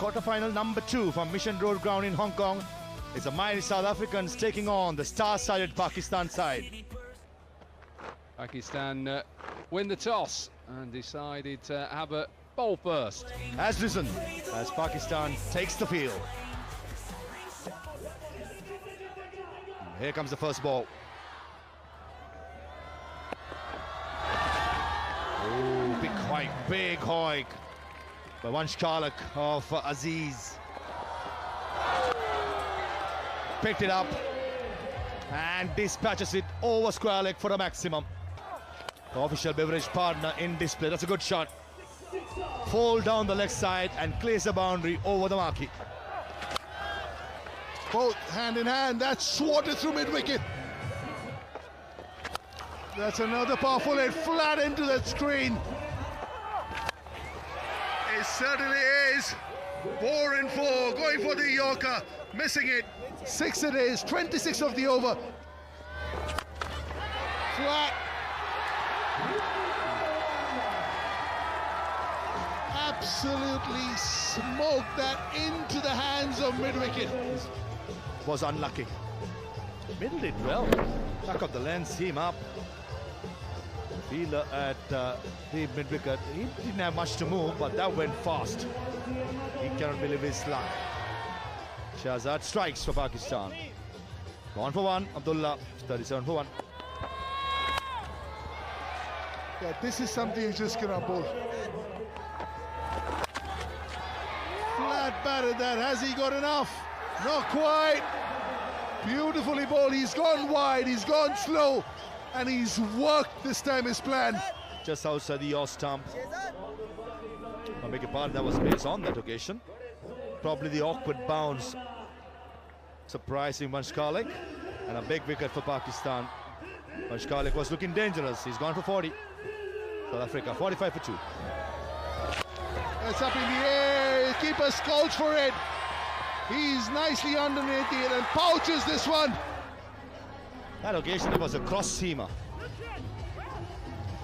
quarter-final number 2 from Mission Road Ground in Hong Kong. It's the mighty South Africans taking on the star-studded Pakistan side. Pakistan win the toss and decided to have a ball first. Has risen as Pakistan takes the field. Here comes the first ball. Oh, big hoik by Vansh Khalak of Aziz. Picked it up and dispatches it over square leg for a maximum. The official beverage partner in display. That's a good shot. Fall down the left side and clears the boundary over the marquee. Both hand in hand, that's swatted through mid-wicket. That's another powerful hit flat into that screen. It certainly is. 4 and 4, going for the Yorker, missing it. 6 it is, 26 of the over. Flat. Absolutely smoked that into the hands of mid-wicket. Was unlucky. Middled it well. Back of the lens, team up. Fielder at the mid-wicket. He didn't have much to move, but that went fast. He cannot believe his luck. Shahzad strikes for Pakistan. 1 for 1. Abdullah, 37 for 1. Yeah, this is something you just cannot bowl. Flat batted that. Has he got enough? Not quite. Beautifully bowled. He's gone wide, he's gone slow, and he's worked this time his plan. Just outside the yaw stump. I beg your pardon, that was pace on that occasion. Probably the awkward bounce surprising Vansh Khalak, and a big wicket for Pakistan. Vansh Khalak was looking dangerous. He's gone for 40. South Africa 45 for 2. It's up in the air. Keeper scouts for it. He's nicely underneath it and pouches this one. That occasion it was a cross seamer.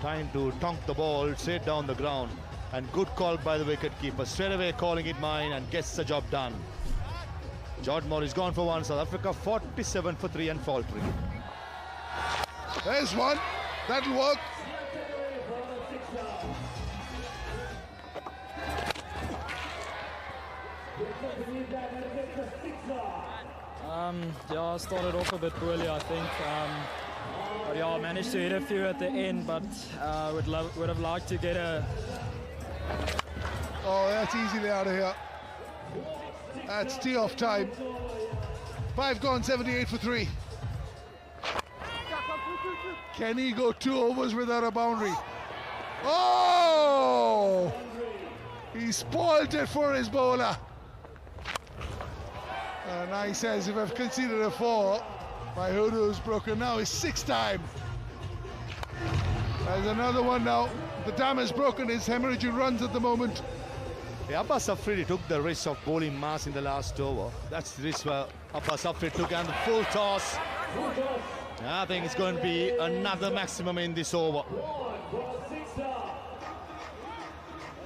Trying to tonk the ball straight down the ground. And good call by the wicket keeper. Straight away calling it mine and gets the job done. George Morris gone for 1. South Africa 47 for 3 and faltering. There's one. That'll work. Yeah, I started off a bit poorly, I think. But yeah, I managed to hit a few at the end, but would have liked to get a... Oh, that's easily out of here. That's tee-off time. 5 gone, 78 for 3. Can he go 2 overs without a boundary? Oh! He spoiled it for his bowler. Now he says, if I've conceded a 4, my hoodoo's broken. Now it's 6th time. There's another one now. The dam is broken. His hemorrhaging runs at the moment. Yeah, Abbas Afridi took the risk of bowling mass in the last over. That's the risk where Abbas Afridi took, and the full toss. I think it's going to be another maximum in this over.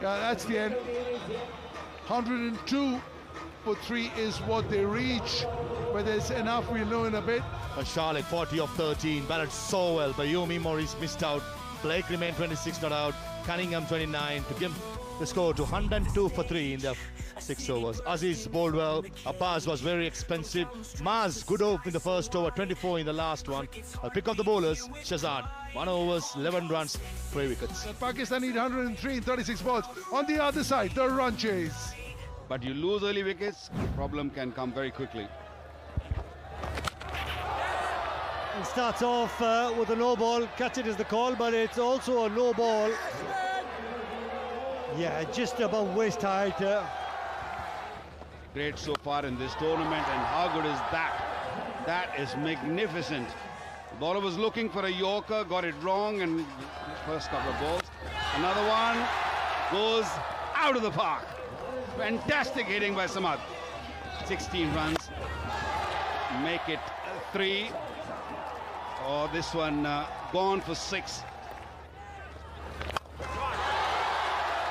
Yeah, that's the end. 102 for 3 is what they reach. Whether it's enough, we'll know in a bit. And Charlotte 40 of 13, batted so well, but Yomi Morris missed out. Blake remained 26 not out. Cunningham 29 to give the score to 102 for 3 in the 6 overs. Aziz bowled well. Abbas was very expensive. Maz good over in the first over, 24 in the last one. I'll pick up the bowlers. Shahzad 1 overs, 11 runs, 3 wickets. Pakistan need 103 in 36 balls. On the other side, the run chase. But you lose early wickets, problem can come very quickly. It starts off with a no ball. Catch it is the call, but it's also a no ball. Yeah, just above waist height. Great so far in this tournament, and how good is that? That is magnificent. The bowler was looking for a Yorker, got it wrong, and first couple of balls. Another one goes out of the park. Fantastic hitting by Samad. 16 runs. Make it 3. Oh, this one gone for 6.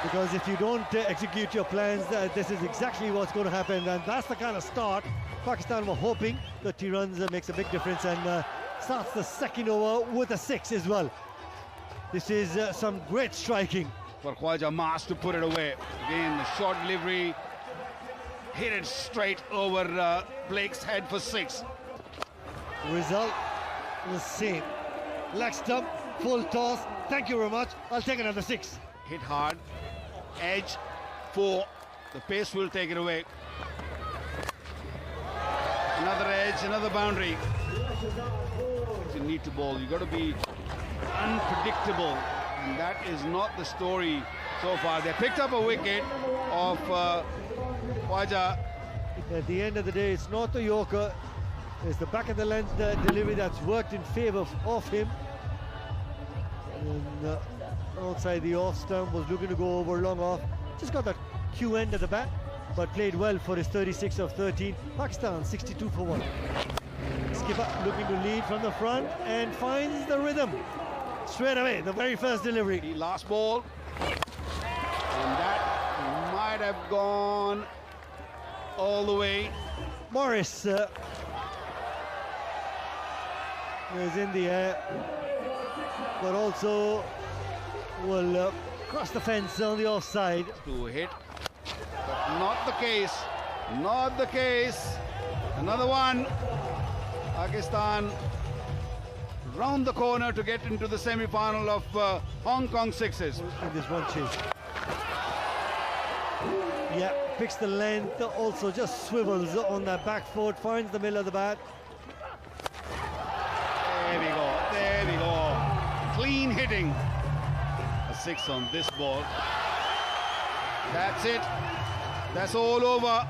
because if you don't execute your plans, this is exactly what's going to happen, and that's the kind of start Pakistan were hoping. The 2 runs makes a big difference, and starts the second over with a 6 as well. This is some great striking. For Khwaja Mas to put it away. Again, the short delivery, hit it straight over Blake's head for 6. Result the same. Leg stump, full toss. Thank you very much. I'll take another 6. Hit hard, edge, 4. The pace will take it away. Another edge, another boundary. You need to bowl. You got to be unpredictable, and that is not the story so far. They picked up a wicket of Khwaja. At the end of the day, it's not the Yorker. It's the back of the length delivery that's worked in favour of him. And outside the off stump, was looking to go over long off. Just got that Q end at the bat, but played well for his 36 of 13. Pakistan 62 for 1. Skipper looking to lead from the front and finds the rhythm straight away, the very first delivery. The last ball, and that might have gone all the way. Morris is in the air, but also will cross the fence on the offside. To hit, but not the case. Not the case. Another one. Pakistan round the corner to get into the semi-final of Hong Kong sixes. In this one chase. Yeah, picks the length, also just swivels on that back foot, finds the middle of the bat. There we go, there we go. Clean hitting. A 6 on this ball. That's it. That's all over.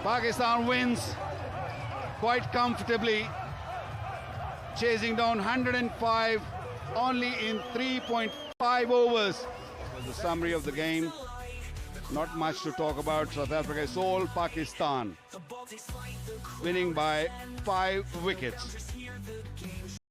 Pakistan wins quite comfortably, chasing down 105 only in 3.5 overs. That's the summary of the game. Not much to talk about. South Africa is all Pakistan, winning by 5 wickets.